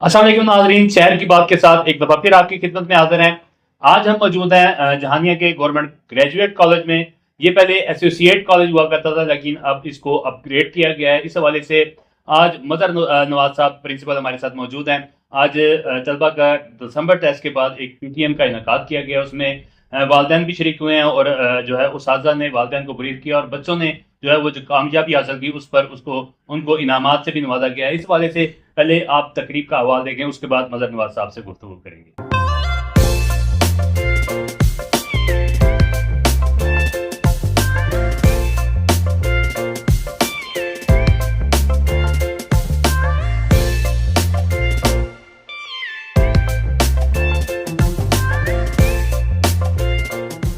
अस्सलाम वालेकुम नाज़रीन, शहर की बात के साथ एक दफ़ा फिर आपकी खिदमत में हाजिर हैं। आज हम मौजूद हैं जहानिया के गवर्नमेंट ग्रेजुएट कॉलेज में। ये पहले एसोसिएट कॉलेज हुआ करता था, लेकिन अब इसको अपग्रेड किया गया है। इस हवाले से आज मदर नवाज साहब प्रिंसिपल हमारे साथ मौजूद हैं। आज तलबा का दिसंबर टेस्ट के बाद एक PTM का इनेकाद किया गया। उसमें वालिदैन भी शरीक हुए हैं और जो है उस्ताज़ा ने वालिदैन को ब्रीफ किया और बच्चों ने जो है वो जो कामयाबी हासिल की उस पर उसको उनको इनामात से भी नवाजा गया है। इस हवाले से पहले आप तकरीब का हवाला देंगे, उसके बाद मदर नवाज साहब से गुफ्तगू करेंगे।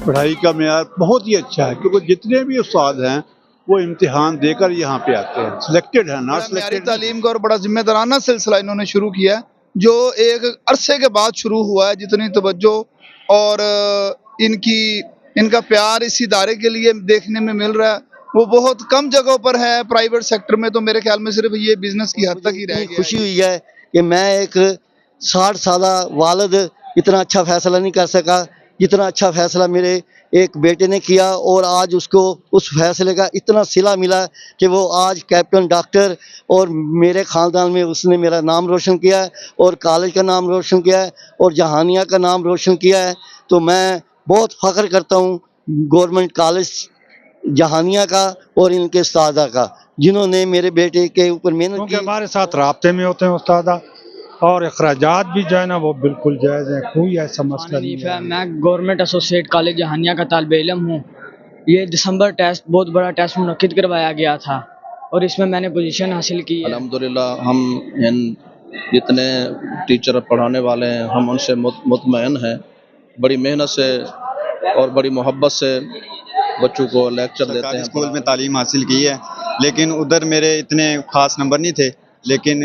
पढ़ाई का मेयार बहुत ही अच्छा है, क्योंकि जितने भी उस्ताद हैं वो इम्तिहान देकर यहाँ पे आते हैं, सिलेक्टेड है, नॉट सिलेक्टेड। तालीम का और बड़ा जिम्मेदाराना सिलसिला इन्होंने शुरू किया है, जो एक अरसे के बाद शुरू हुआ है। जितनी तवज्जो और इनका प्यार इस इदारे के लिए देखने में मिल रहा है वो बहुत कम जगहों पर है। प्राइवेट सेक्टर में तो मेरे ख्याल में सिर्फ ये बिजनेस की हद तक ही रह गया। खुशी हुई है कि मैं एक 60 साल वालिद इतना अच्छा फैसला नहीं कर सका जितना अच्छा फैसला मेरे एक बेटे ने किया, और आज उसको उस फैसले का इतना सिला मिला कि वो आज कैप्टन डॉक्टर, और मेरे ख़ानदान में उसने मेरा नाम रोशन किया है और कॉलेज का नाम रोशन किया है और जहानिया का नाम रोशन किया है। तो मैं बहुत फ़ख्र करता हूँ गवर्नमेंट कॉलेज जहानिया का और इनके उस्तादा का, जिन्होंने मेरे बेटे के ऊपर मेहनत की। क्योंकि हमारे साथ राब्ते में होते हैं उस्तादा, और अखराजात भी जो है ना वो बिल्कुल जायज़ है, कोई ऐसा मसला नहीं है। मैं गवर्नमेंट एसोसिएट कॉलेज जहानिया का तालिब इल्म हूँ। ये दिसंबर टेस्ट बहुत बड़ा टेस्ट मुनक्किद करवाया गया था और इसमें मैंने पोजीशन हासिल की है। अल्हम्दुलिल्लाह हम इन जितने टीचर पढ़ाने वाले हैं हम उनसे मुतमईन हैं। बड़ी मेहनत से और बड़ी मोहब्बत से बच्चों को लेक्चर देते हैं। स्कूल में तालीम हासिल की है, लेकिन उधर मेरे इतने ख़ास नंबर नहीं थे, लेकिन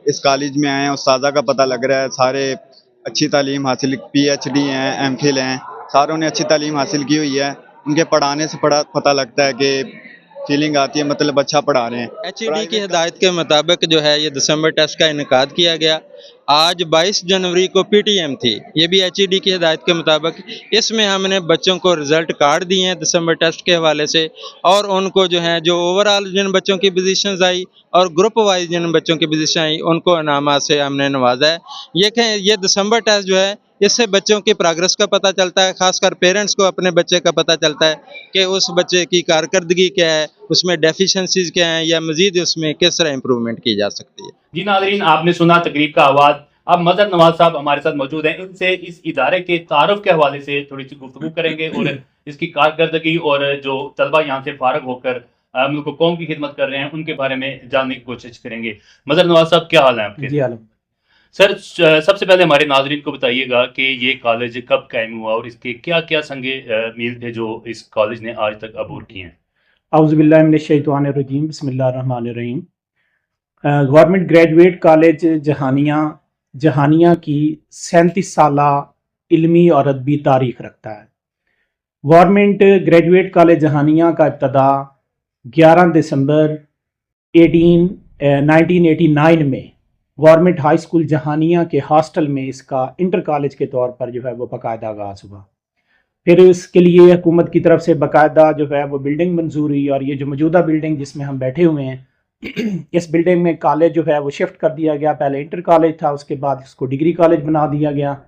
इस कॉलेज में आए हैं, उस्तादा का पता लग रहा है सारे अच्छी तालीम हासिल, PhD हैं, MPhil हैं, सारों ने अच्छी तालीम हासिल की हुई है। उनके पढ़ाने से पता लगता है कि फीलिंग आती है, मतलब अच्छा पढ़ा रहे हैं। HED की हिदायत के मुताबिक जो है ये दिसंबर टेस्ट का इनेकाद किया गया। आज 22 जनवरी को PTM थी, ये भी HED की हिदायत के मुताबिक। इसमें हमने बच्चों को रिज़ल्ट कार्ड दिए हैं दिसंबर टेस्ट के हवाले से, और उनको जो है जो ओवरऑल जिन बच्चों की पोजीशंस आई और ग्रुप वाइज जिन बच्चों की पोजीशन आई उनको इनामात से हमने नवाजा है। ये दिसंबर टेस्ट जो है इससे बच्चों की प्रोग्रेस का पता चलता है, खासकर पेरेंट्स को अपने बच्चे का पता चलता है कि उस बच्चे की कारकर्दगी क्या है, उसमें डेफिशिएंसीज क्या हैं या मजीद उसमें किस तरह इम्प्रूवमेंट की जा सकती है। जी नाज़रीन, आपने सुना तकरीब का आवाज़। अब मदर नवाज साहब हमारे साथ मौजूद हैं, इनसे इस इदारे के तारुफ के हवाले से थोड़ी सी गुफ्तगू करेंगे और इसकी कारकर्दगी और जो तलबा यहाँ से फारग होकर मुल्क कौम की खिदमत कर रहे हैं उनके बारे में जानने की कोशिश करेंगे। मदर नवाज साहब, क्या हाल है आपके? जी हाल। सर, सबसे पहले हमारे नाज़रीन को बताइएगा कि ये कॉलेज कब कायम हुआ और इसके क्या क्या संगे मील थे जो इस कॉलेज ने आज तक अबूर किए हैं। औज़ुबिल्लाहि मिनश्शैतानिर्रजीम, बिस्मिल्लाहिर्रहमानिर्रहीम। गवर्नमेंट ग्रेजुएट कॉलेज जहानिया की 37 साला इल्मी और अदबी तारीख रखता है। गवर्नमेंट ग्रेजुएट कॉलेज जहानिया का इब्तदा 11 दिसंबर 1989 में गवर्नमेंट हाई स्कूल जहानिया के हॉस्टल में इसका इंटर कॉलेज के तौर पर जो है वो बाकायदा आगाज़ हुआ। फिर इसके लिए हुकूमत की तरफ से बाकायदा जो है वो बिल्डिंग मंजूर हुई, और ये जो मौजूदा बिल्डिंग जिसमें हम बैठे हुए हैं इस बिल्डिंग में कॉलेज जो है वो शिफ्ट कर दिया गया। पहले इंटर कॉलेज था, उसके बाद इसको डिग्री कॉलेज बना दिया गया।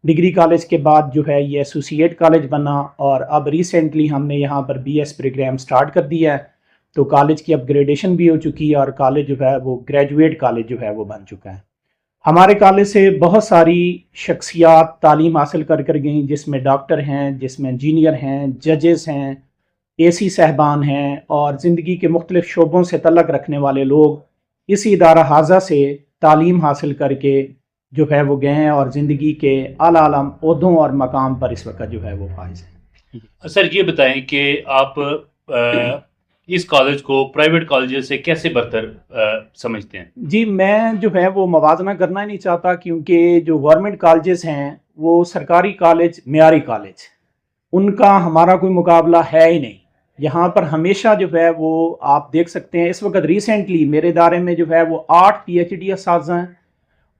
डिग्री कॉलेज के बाद जो है ये एसोसिएट कॉलेज बना, और अब रिसेंटली हमने यहाँ पर BS प्रोग्राम स्टार्ट कर दिया है। तो कॉलेज की अपग्रेडेशन भी हो चुकी है और कॉलेज जो है वो ग्रेजुएट कॉलेज जो है वो बन चुका है। हमारे कॉलेज से बहुत सारी शख्सियात तालीम हासिल कर गई, जिसमें डॉक्टर हैं, जिसमें इंजीनियर हैं, जजेस हैं, AC साहबान हैं, और ज़िंदगी के मुख्तलिफ़ शोबों से तल्लक़ रखने वाले लोग इसी इदारा हाजा से तालीम हासिल करके जो है वो गए हैं और ज़िंदगी के आला ओहदों और मकाम पर इस वक्त जो है वो फाइज हैं। सर, ये बताएं कि आप इस कॉलेज को प्राइवेट कॉलेज से कैसे बरतर समझते हैं? जी, मैं जो है वो मवाजना करना ही नहीं चाहता, क्योंकि जो गवर्नमेंट कॉलेजेस हैं वो सरकारी कॉलेज, मेयारी कॉलेज, उनका हमारा कोई मुकाबला है ही नहीं। यहाँ पर हमेशा जो है वो आप देख सकते हैं, इस वक्त रिसेंटली मेरे इदारे में जो है वो 8 PhD असातिज़ा हैं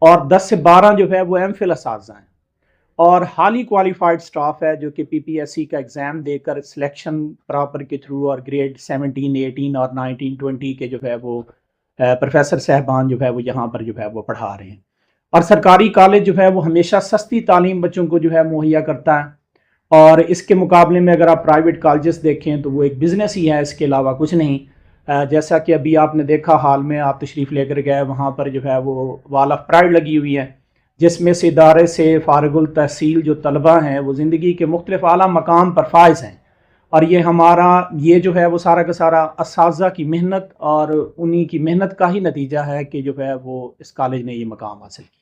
और 10 से 12 जो है वो एमफिल असातिज़ा हैं, और हाली क्वालिफाइड स्टाफ है जो कि पीपीएससी का एग्ज़ाम देकर सिलेक्शन प्रॉपर के थ्रू और ग्रेड 17, 18 और 19, 20 के जो है वो प्रोफेसर साहबान जो है वो यहाँ पर जो है वो पढ़ा रहे हैं। और सरकारी कॉलेज जो है वो हमेशा सस्ती तालीम बच्चों को जो है मुहैया करता है, और इसके मुकाबले में अगर आप प्राइवेट कॉलेजेस देखें तो वो एक बिज़नेस ही है, इसके अलावा कुछ नहीं। जैसा कि अभी आपने देखा, हाल में आप तशरीफ़ लेकर गए, वहाँ पर जो है वो वॉल ऑफ प्राइड लगी हुई है, जिसमें से इदारे से फारिगुल तहसील जो तलबा हैं वो ज़िंदगी के मुख्तलिफ आला मकाम पर फाइज हैं, और ये हमारा ये जो है वो सारा का सारा असातिज़ा की मेहनत और उन्हीं की मेहनत का ही नतीजा है कि जो है वो इस कॉलेज ने ये मकाम हासिल किया।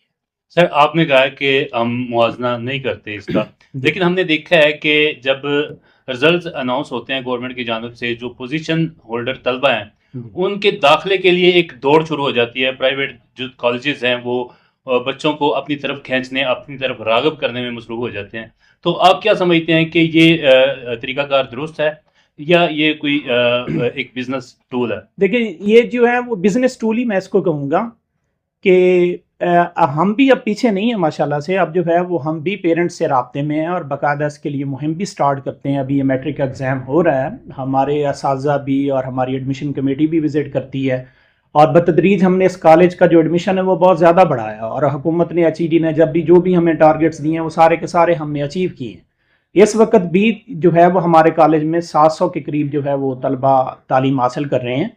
सर, आपने कहा है कि हम मुआवजा नहीं करते इसका, लेकिन हमने देखा है कि जब रिजल्ट्स अनाउंस होते हैं गवर्नमेंट की जानिब से, जो पोजीशन होल्डर तलबा हैं उनके दाखिले के लिए एक दौड़ शुरू हो जाती है। प्राइवेट जो कॉलेजेस हैं वो बच्चों को अपनी तरफ खींचने, अपनी तरफ राग़िब करने में मसरूफ़ हो जाते हैं। तो आप क्या समझते हैं कि ये तरीक़ाकार दुरुस्त है या ये कोई एक बिज़नेस टूल है? देखिए, ये जो है वो बिज़नेस टूल ही मैं इसको कहूँगा कि हम भी अब पीछे नहीं है माशाल्लाह से। अब जो है वो हम भी पेरेंट्स से राब्ते में हैं और बाकायदा इसके लिए मुहिम भी स्टार्ट करते हैं। अभी ये मैट्रिक का एग्ज़ाम हो रहा है, हमारे असातिज़ा भी और हमारी एडमिशन कमेटी भी विज़िट करती है, और बतदरीज हमने इस कॉलेज का जो एडमिशन है वो बहुत ज़्यादा बढ़ाया, और हुकूमत ने HED ने जब भी जो भी हमें टारगेट्स दिए हैं वो सारे के सारे हमने अचीव किए हैं। इस वक्त भी जो है वो हमारे कॉलेज में 700 के करीब जो है वो तलबा तालीम हासिल कर रहे हैं।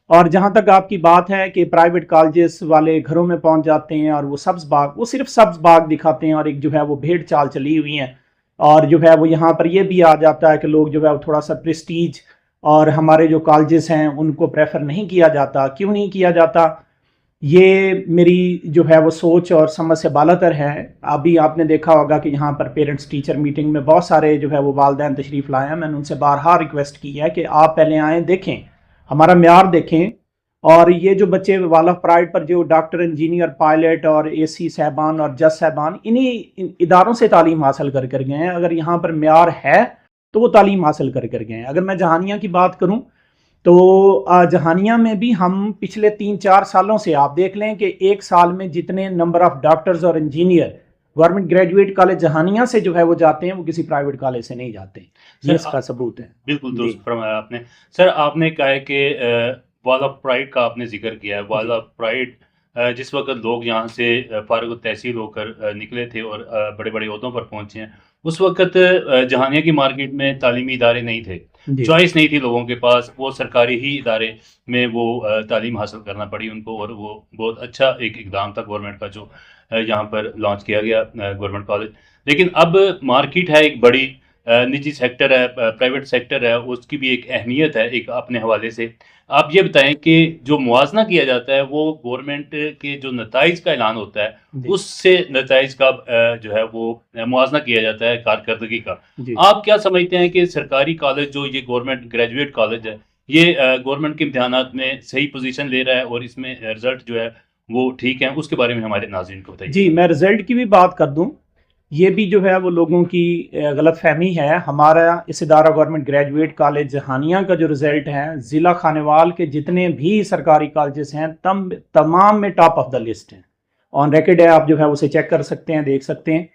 और जहाँ तक आपकी बात है कि प्राइवेट कॉलेजेस वाले घरों में पहुँच जाते हैं और वो सब्ज़ बाग, वो सिर्फ सब्ज़ बाग दिखाते हैं, और एक जो है वो भेड़ चाल चली हुई हैं, और जो है वो यहाँ पर ये भी आ जाता है कि लोग जो है वो थोड़ा सा प्रेस्टीज, और हमारे जो कॉलेजेस हैं उनको प्रेफर नहीं किया जाता। क्यों नहीं किया जाता? ये मेरी जो है वो सोच और समझ से बालातर है। अभी आपने देखा होगा कि यहाँ पर पेरेंट्स टीचर मीटिंग में बहुत सारे जो है वो वालिदैन तशरीफ़ लाए हैं। मैंने उनसे बारहा रिक्वेस्ट की है कि आप पहले आएँ, देखें, हमारा म्यार देखें, और ये जो बच्चे वॉल ऑफ प्राइड पर जो डॉक्टर, इंजीनियर, पायलट और AC साहबान और जज साहबान इन्हीं इदारों से तालीम हासिल कर गए हैं। अगर यहाँ पर म्यार है तो वो तालीम हासिल कर गए हैं। अगर मैं जहानिया की बात करूं तो जहानिया में भी हम पिछले 3-4 सालों से आप देख लें कि एक साल में जितने नंबर ऑफ डॉक्टर्स और engineer government graduate college Jahania से जो है वो जाते हैं, वो किसी प्राइवेट कॉलेज से नहीं जाते। ये इसका सबूत है। बिल्कुल दुरुस्त फरमाया आपने। सर, आपने कहा है कि वॉल ऑफ प्राइड का आपने जिक्र किया है। वॉल ऑफ प्राइड जिस वक्त लोग यहाँ से फारिग तहसील होकर निकले थे और बड़े बड़े ओहदों पर पहुँचे हैं, उस वक्त जहानिया की मार्केट में तालीमी इदारे नहीं थे, चॉइस नहीं थी लोगों के पास, वो सरकारी ही इदारे में वो तालीम हासिल करना पड़ी उनको, और वो बहुत अच्छा एक इकदाम था गवर्नमेंट का जो यहाँ पर लॉन्च किया गया गवर्नमेंट कॉलेज। लेकिन अब मार्केट है एक बड़ी, निजी सेक्टर है, प्राइवेट सेक्टर है, उसकी भी एक अहमियत है एक अपने हवाले से। आप ये बताएं कि जो मुआवजा किया जाता है वो गवर्नमेंट के जो नताइज का ऐलान होता है उससे नताइज का जो है वो मुआवजा किया जाता है कारकर्दगी का। आप क्या समझते हैं कि सरकारी कॉलेज जो ये गवर्नमेंट ग्रेजुएट कॉलेज है, ये गवर्नमेंट के इम्तिहानात में सही पोजीशन ले रहा है और इसमें रिजल्ट जो है वो ठीक है? उसके बारे में हमारे नाज़रीन को बताइए। जी, मैं रिजल्ट की भी बात कर दूं। ये भी जो है वो लोगों की गलतफहमी है। हमारा इस इदारा गवर्नमेंट ग्रेजुएट कॉलेज जहानिया का जो रिज़ल्ट है, ज़िला खानेवाल के जितने भी सरकारी कॉलेजेस हैं तमाम में टॉप ऑफ द लिस्ट हैं। ऑन रिकॉर्ड है, आप जो है उसे चेक कर सकते हैं, देख सकते हैं।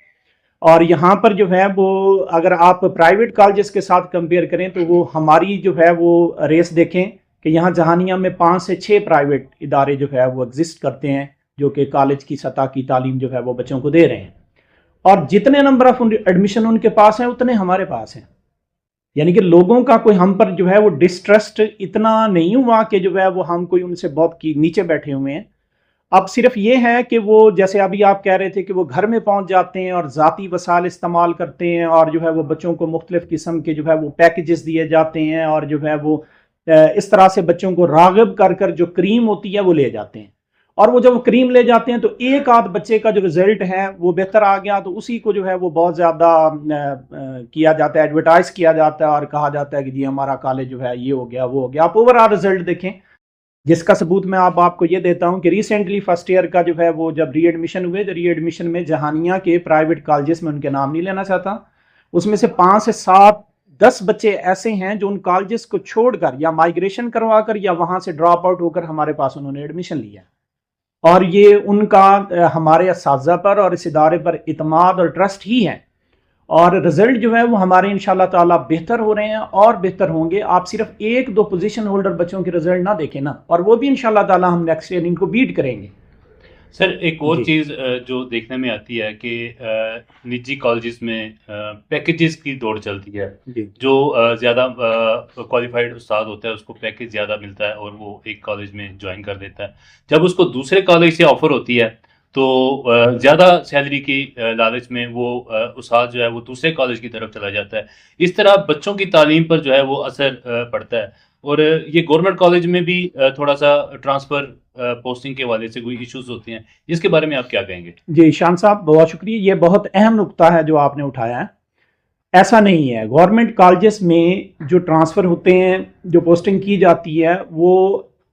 और यहाँ पर जो है वो अगर आप प्राइवेट कॉलेजेस के साथ कंपेयर करें तो वो हमारी जो है वो रेस देखें कि यहाँ जहानिया में 5 से 6 प्राइवेट इदारे जो है वो एग्जिस्ट करते हैं, जो कि कॉलेज की सतह की तालीम जो है वो बच्चों को दे रहे हैं, और जितने नंबर ऑफ एडमिशन उनके पास हैं उतने हमारे पास हैं। यानी कि लोगों का कोई हम पर जो है वो डिस्ट्रस्ट इतना नहीं हुआ कि जो है वो हम कोई उनसे बहुत नीचे बैठे हुए हैं। अब सिर्फ ये है कि वो, जैसे अभी आप कह रहे थे कि वो घर में पहुंच जाते हैं और ज़ाती वसाइल इस्तेमाल करते हैं, और जो है वो बच्चों को मुख्तलिफ किस्म के जो है वो पैकेजेस दिए जाते हैं, और जो है वो इस तरह से बच्चों को राग़िब कर कर जो क्रीम होती है वो ले जाते हैं। और वो जब क्रीम ले जाते हैं तो एक आध बच्चे का जो रिजल्ट है वो बेहतर आ गया तो उसी को जो है वो बहुत ज़्यादा किया जाता है, एडवर्टाइज किया जाता है, और कहा जाता है कि जी हमारा कॉलेज जो है ये हो गया वो हो गया। आप ओवरऑल रिजल्ट देखें, जिसका सबूत मैं आपको ये देता हूँ कि रिसेंटली फर्स्ट ईयर का जो है वो जब री एडमिशन हुए, तो री एडमिशन में जहानिया के प्राइवेट कॉलेजेस में, उनके नाम नहीं लेना चाहता, उसमें से 5 से 7, 10 बच्चे ऐसे हैं जो उन कॉलेजेस को छोड़कर या माइग्रेशन करवा कर या वहाँ से ड्रॉप आउट होकर हमारे पास उन्होंने एडमिशन लिया। और ये उनका हमारे असातिज़ा पर और इस इदारे पर इतमाद और ट्रस्ट ही है, और रिजल्ट जो है वो हमारे इंशाल्लाह ताला बेहतर हो रहे हैं और बेहतर होंगे। आप सिर्फ एक दो पोजीशन होल्डर बच्चों के रिजल्ट ना देखें ना, और वो भी इंशाल्लाह ताला हम नेक्स्ट ईयर इनको बीट करेंगे। सर एक और जी। चीज़ जो देखने में आती है कि निजी कॉलेजेस में पैकेजेस की दौड़ चलती है। जी। जो ज़्यादा क्वालिफाइड उस्ताद होता है उसको पैकेज ज़्यादा मिलता है और वो एक कॉलेज में ज्वाइन कर देता है। जब उसको दूसरे कॉलेज से ऑफ़र होती है तो ज़्यादा सैलरी की लालच में वो उस्ताद जो है वो दूसरे कॉलेज की तरफ चला जाता है। इस तरह बच्चों की तालीम पर जो है वो असर पड़ता है, और ये गवर्नमेंट कॉलेज में भी थोड़ा सा ट्रांसफ़र पोस्टिंग के हवाले से कोई इश्यूज होते हैं, इसके बारे में आप क्या कहेंगे? जी शान साहब बहुत शुक्रिया, ये बहुत अहम नुक्ता है जो आपने उठाया है। ऐसा नहीं है, गवर्नमेंट कॉलेजेस में जो ट्रांसफ़र होते हैं, जो पोस्टिंग की जाती है वो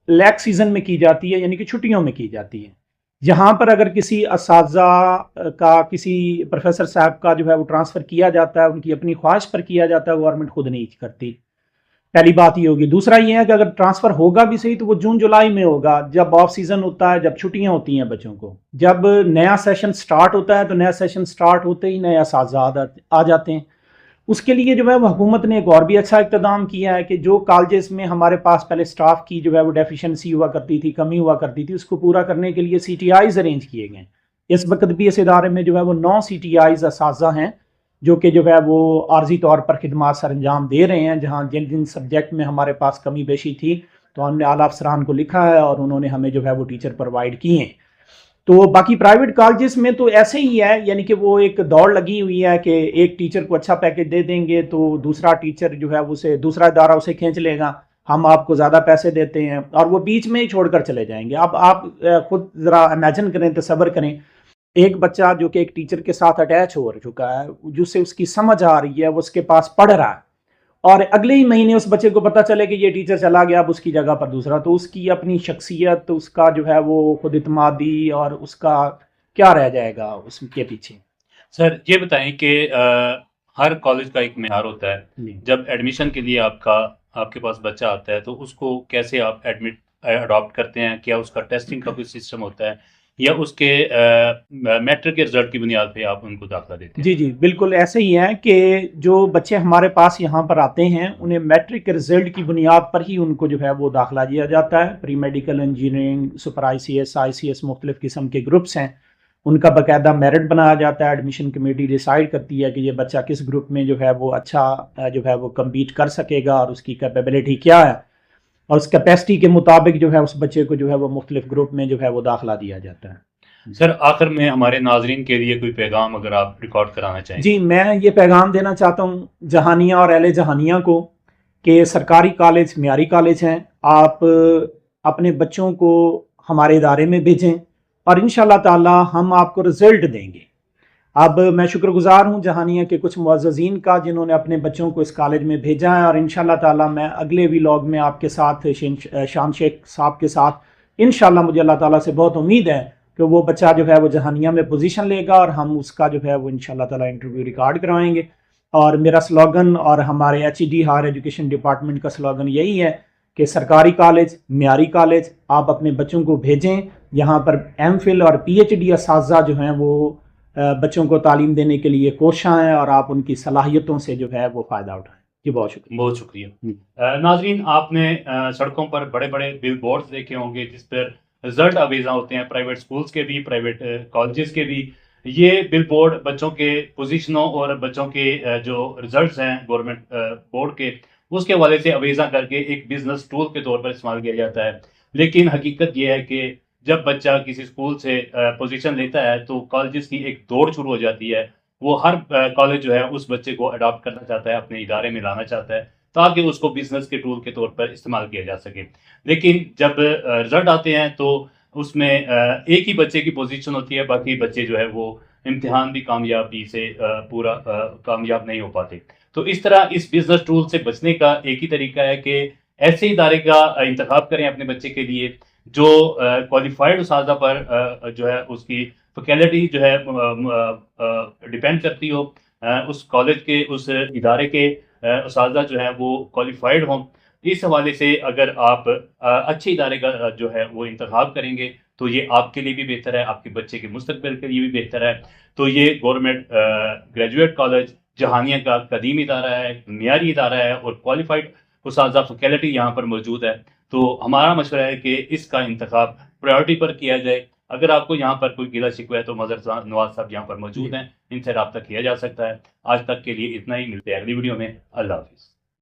लैक सीज़न में की जाती है, यानी कि छुट्टियों में की जाती है। यहाँ पर अगर किसी असातिज़ा का, किसी प्रोफेसर साहब का जो है वो ट्रांसफ़र किया जाता है, उनकी अपनी ख्वाहिश पर किया जाता है, गवर्नमेंट खुद नहीं करती। पहली बात ये होगी। दूसरा ये है कि अगर ट्रांसफ़र होगा भी सही तो वो जून जुलाई में होगा, जब ऑफ सीज़न होता है, जब छुट्टियां होती हैं बच्चों को। जब नया सेशन स्टार्ट होता है तो नया सेशन स्टार्ट होते ही नए असातिज़ा आ जाते हैं। उसके लिए जो है वो हुकूमत ने एक और भी अच्छा इक़्तिदाम किया है कि जो कॉलेजेस में हमारे पास पहले स्टाफ की जो है वो डेफिशिएंसी हुआ करती थी, कमी हुआ करती थी, उसको पूरा करने के लिए CTIs अरेंज किए गए। इस वक्त भी इस इदारे में जो है वो 9 CTIs असातिज़ा हैं जो कि जो है वो आर्जी तौर पर खिदमात सर अंजाम दे रहे हैं। जहाँ जिन जिन सब्जेक्ट में हमारे पास कमी पेशी थी तो हमने आला अफसरान को लिखा है और उन्होंने हमें जो है वो टीचर प्रोवाइड किए हैं। तो बाकी प्राइवेट कॉलेजेस में तो ऐसे ही है, यानी कि वो एक दौड़ लगी हुई है कि एक टीचर को अच्छा पैकेज दे देंगे तो दूसरा टीचर जो है उसे, दूसरा इदारा उसे खींच लेगा, हम आपको ज़्यादा पैसे देते हैं, और वो बीच में ही छोड़कर चले जाएंगे। अब आप खुद ज़रा इमेजिन करें, तसव्वुर करें, एक बच्चा जो कि एक टीचर के साथ अटैच हो चुका है, जिससे उसकी समझ आ रही है, वो उसके पास पढ़ रहा है, और अगले ही महीने उस बच्चे को पता चले कि ये टीचर चला गया, अब उसकी जगह पर दूसरा, तो उसकी अपनी शख्सियत, उसका जो है वो खुद इत्मीदी और उसका क्या रह जाएगा उसके पीछे। सर ये बताएं कि हर कॉलेज का एक मेयार होता है। जी। जब एडमिशन के लिए आपके पास बच्चा आता है तो उसको कैसे आप अडॉप्ट करते हैं? क्या उसका टेस्टिंग का कोई सिस्टम होता है या उसके मैट्रिक के रिजल्ट की बुनियाद पे आप उनको दाखिला देते हैं? जी जी बिल्कुल ऐसे ही है कि जो बच्चे हमारे पास यहाँ पर आते हैं उन्हें मैट्रिक के रिजल्ट की बुनियाद पर ही उनको जो है वो दाखिला दिया जाता है। Pre medical, engineering, super ICS मुख्तलिफ़ किस्म के ग्रुप्स हैं, उनका बाकायदा मेरिट बनाया जाता है। एडमिशन कमेटी डिसाइड करती है कि ये बच्चा किस ग्रुप में जो है वो अच्छा जो है वो कम्पीट कर सकेगा और उसकी कैपेबिलिटी क्या है, और उस कैपेसिटी के मुताबिक जो है उस बच्चे को जो है वो मुख्तलिफ ग्रुप में जो है वो दाखिला दिया जाता है। सर आखिर में हमारे नाजरीन के लिए कोई पैगाम अगर आप रिकॉर्ड कराना चाहें? जी मैं ये पैगाम देना चाहता हूँ जहानिया और अहले जहानिया को कि सरकारी कॉलेज म्यारी कॉलेज हैं, आप अपने बच्चों को हमारे इदारे में भेजें और इंशाल्लाह ताला हम आपको रिजल्ट देंगे। अब मैं शुक्रगुजार हूँ जहानिया के कुछ मुअज़्ज़ज़ीन का जिन्होंने अपने बच्चों को इस कॉलेज में भेजा है, और इंशाल्लाह ताला मैं अगले व्लॉग में आपके साथ शान शेख साहब के साथ इंशाल्लाह मुझे अल्लाह ताला से बहुत उम्मीद है कि वो बच्चा जो है वो जहानिया में पोजीशन लेगा और हम उसका जो है वो इंशाल्लाह ताला इंटरव्यू रिकॉर्ड करवाएंगे। और मेरा स्लोगन और हमारे HED हायर एजुकेशन डिपार्टमेंट का स्लोगन यही है कि सरकारी कॉलेज, म्यारी कॉलेज, आप अपने बच्चों को भेजें। यहाँ पर MPhil और PhD असातिज़ा जो हैं वो बच्चों को तालीम देने के लिए कोशां हैं, और आप उनकी सलाहियतों से जो है वो फ़ायदा उठाएं। जी बहुत शुक्रिया। बहुत शुक्रिया। नाजरीन आपने सड़कों पर बड़े बड़े बिल बोर्ड्स देखे होंगे जिस पर रिजल्ट अवेजा होते हैं, प्राइवेट स्कूल्स के भी, प्राइवेट कॉलेजेस के भी। ये बिल बोर्ड बच्चों के पोजीशनों और बच्चों के जो रिजल्ट्स हैं गवर्नमेंट बोर्ड के, उसके हवाले से अवेजा करके एक बिजनेस टूल के तौर पर इस्तेमाल किया जाता है। लेकिन हकीकत यह है कि जब बच्चा किसी स्कूल से पोजीशन लेता है तो कॉलेजेस की एक दौड़ शुरू हो जाती है। वो हर कॉलेज जो है उस बच्चे को अडॉप्ट करना चाहता है, अपने इदारे में लाना चाहता है ताकि उसको बिजनेस के टूल के तौर पर इस्तेमाल किया जा सके। लेकिन जब रिजल्ट आते हैं तो उसमें एक ही बच्चे की पोजीशन होती है, बाकी बच्चे जो है वो इम्तिहान भी कामयाबी से पूरा कामयाब नहीं हो पाते। तो इस तरह इस बिजनेस टूल से बचने का एक ही तरीका है कि ऐसे इदारे का इंतखाब करें अपने बच्चे के लिए जो क्वालिफाइड उस्तादा पर जो है उसकी फैकल्टी जो है डिपेंड करती हो, उस कॉलेज के, उस इदारे के उस्तादा जो है वो क्वालिफाइड हों। इस हवाले से अगर आप अच्छे इदारे का जो है वो इंतखाब करेंगे तो ये आपके लिए भी बेहतर है, आपके बच्चे के मुस्तकबिल के लिए भी बेहतर है। तो ये गवर्नमेंट ग्रेजुएट कॉलेज जहानिया का कदीम इदारा है, मियारी इदारा है और क्वालिफाइड उस्ताद फैकल्टी यहाँ पर मौजूद है। तो हमारा मशवरा है कि इसका इंतखाब प्रायोरिटी पर किया जाए। अगर आपको यहाँ पर कोई गिला शिकवा है तो मदर नवाज साहब यहाँ पर मौजूद हैं, इनसे रब्ता किया जा सकता है। आज तक के लिए इतना ही, मिलते हैं अगली वीडियो में। अल्लाह हाफिज़।